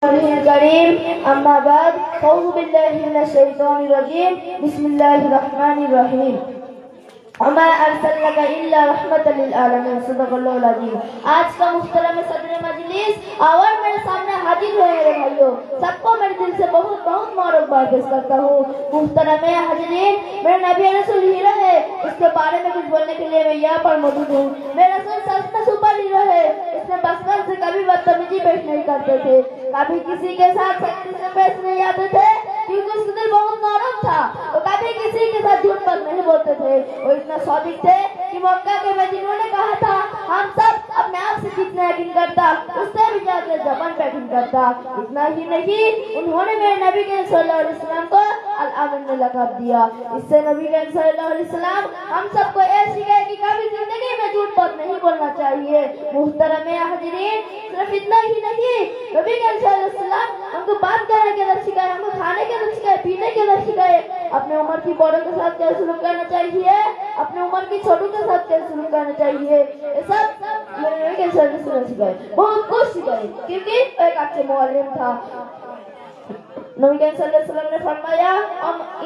الكريم أما بعد أعوذ بالله من الشيطان الرجيم بسم الله الرحمن الرحيم وما أرسلناك إلا رحمة للعالمين صدق الله العظيم। आज का मुहतरम सदर मजलिस और मेरे सामने हाजिर हुए मेरे भाइयों, सबको मेरे दिल से बहुत बहुत मुबारकबाद पेश करता हूँ। मुहतरम हाजिरीन, मेरे नबी रसूल हीरो है, इसके बारे में कुछ बोलने के लिए मैं यहाँ पर मौजूद हूँ। मेरे रसूल सबसे सुपर हीरो है, इसने बचपन से कभी बदतमीजी पेश नहीं करते थे, कभी किसी के साथ सख्ती से पेश नहीं आते थे क्योंकि उसका दिल बहुत नरम था, और कभी किसी के साथ झूठ बात नहीं बोलते थे। और इतना सादिक थे कि मक्का के मदीनों ने कहा था हम सब अपने आप से कितना यकीन करता उससे भी ज्यादा ज़बान पे यकीन करता। इतना ही नहीं, उन्होंने मेरे नबी के सल्लल्लाहु अलैहि वसल्लम को अल आमीन में लक़ब दिया। इससे नबी के सल्लल्लाहु अलैहि वसल्लम हम सबको ये सिखाए कि कभी जिंदगी में झूठ बात नहीं बोलना चाहिए। मुहतरम हाजिरीन, सिर्फ इतना ही नहीं, नबी के सल्लल्लाहु अलैहि वसल्लम हमको बात करने के अंदर सिखाए, हमको खाने के अंदर सिखाए, पीने के अंदर सिखाए, अपने उम्र की बड़ों के साथ कैसे सलूक करना चाहिए, अपने उम्र की छोटों के साथ कैसे सलूक करना चाहिए, ये सब मेरे नबी के सल्लल्लाहु अलैहि वसल्लम सिखाए, बहुत कुछ सिखाए। क्योंकि एक अच्छे मुअल्लिम था। नबी के सल्लल्लाहु अलैहि वसल्लम ने फरमाया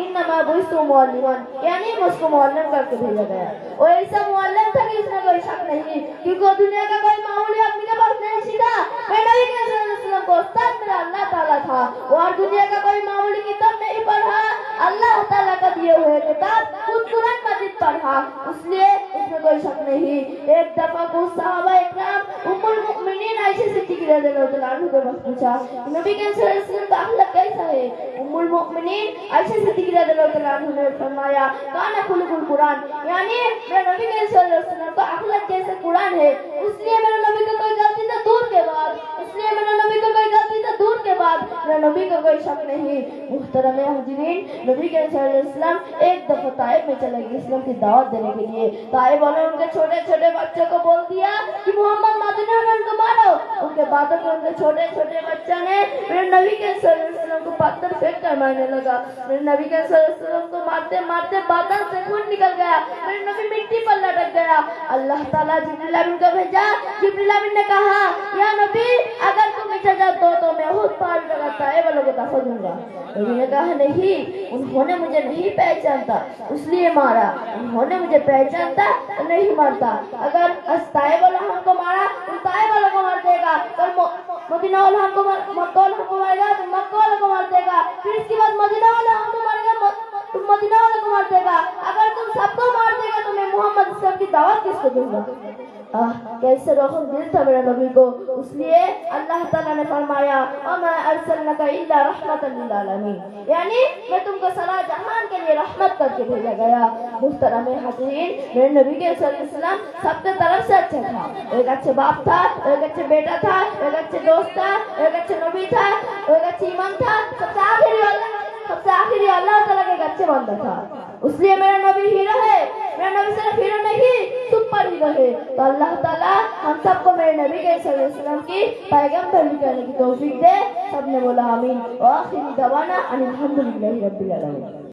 इन्नमा बुइस्तु मुअल्लिमन, यानी मुझको मुअल्लिम करके भेजा गया। और ऐसा मुअल्लिम था कि इसमें कोई शक नहीं, क्योंकि दुनिया का कोई मामूली आदमी के पास नहीं सीखा, मैं नबी के सल्लल्लाहु अलैहि वसल्लम को उस्ताद मेरा अल्लाह ताला था। और दुनिया का कोई मामूली किताब नहीं पढ़ा, अल्लाह ताला का दिए हुए किताब खुद कुरान मजीद पढ़ा, इसलिए उसमें कोई शक नहीं। एक दफा को सहाबा इकराम उम्मुल मुमिनीन आयशा सिद्दीक़ा रज़ियल्लाहु तआला अन्हा से पूछा नबी के सल्लल्लाहु अलैहि वसल्लम का अखलाक कैसा है। उम्मुल मुमिनीन आयशा सिद्दीक़ा रज़ियल्लाहु तआला अन्हा ने फरमाया काना खुलुकुल कुरान, यानी मेरे नबी के सल्लल्लाहु अलैहि वसल्लम का अखलाक जैसे कुरान है, इसलिए मेरे नबी को कोई गलती से दूर के बाद, इसलिए मेरे नबी को कोई गलती से दूर के बाद मेरे नबी को कोई शक नहीं। मुहतरम हाजिरीन, नबी के सल्लल्लाहु अलैहि वसल्लम एक दफा ताइफ में चले गए इस्लाम की दावत देने के लिए। ताइफ वालों ने उनके छोटे छोटे बच्चों को बोल दिया कि मोहम्मद मदीना में उनको मारो। उनके बातों के उनके छोटे छोटे बच्चा ने मेरे नबी के सल्लल्लाहु अलैहि वसल्लम को पत्थर फेंक कर मारने लगा। मेरे नबी के सल्लल्लाहु अलैहि वसल्लम को मारते मारते बादल से खून निकल गया, मेरे नबी मिट्टी पर लटक गया। अल्लाह ताला जिब्रील अमीन को भेजा, जिब्रील अमीन ने कहा या नबी अगर तुम इजाजत दो तो मैं उस पहाड़ पे ताइफ वालों को दफा दूंगा। नबी ने कहा नहीं, उन्होंने मुझे नहीं पहचानता इसलिए मारा, उन्होंने मुझे पहचानता तो नहीं मारता। अगर ताइफ वाला हमको मारा तो ताइफ वालों को मार देगा, और मदीना वाला हमको मक्का वाला हमको मारेगा तो मक्का वाला को मार देगा, फिर इसके बाद मदीना वाला हमको मारेगा तो मदीना वाला को मार देगा। अगर तुम सबको मार देगा तो मैं मोहम्मद इस्लाम की दावत किसको दूंगा। कैसे रोशन दिल था मेरे नबी को, इसलिए अल्लाह ताला ने फरमाया वमा अरसलनाका इल्ला रहमतन लिल आलमीन, यानी मैं तुमको सारा जहान के लिए रहमत करके भेजा गया। मुहतरम हाजिरीन, मेरे नबी के सल्लल्लाहु अलैहि वसल्लम सबके तरफ से अच्छे था, एक अच्छे बाप था, एक अच्छे बेटा था, एक अच्छे दोस्त था, एक अच्छे नबी था, एक अच्छे ईमान था, सबसे आखिरी अल्लाह ताला के एक अच्छे बंदा था। इसलिए मेरा नबी हीरो है, मेरा नबी सिर्फ हीरो नहीं सुपर हीरो है। तो अल्लाह ताला हम सबको मेरे नबी के सल्लल्लाहु अलैहि वसल्लम की पैगंबर करने की तौफीक दे। सबने बोला आमीन। व आखिरी दवाना अनिल हम्दुलिल्लाहि रब्बिल आलमीन।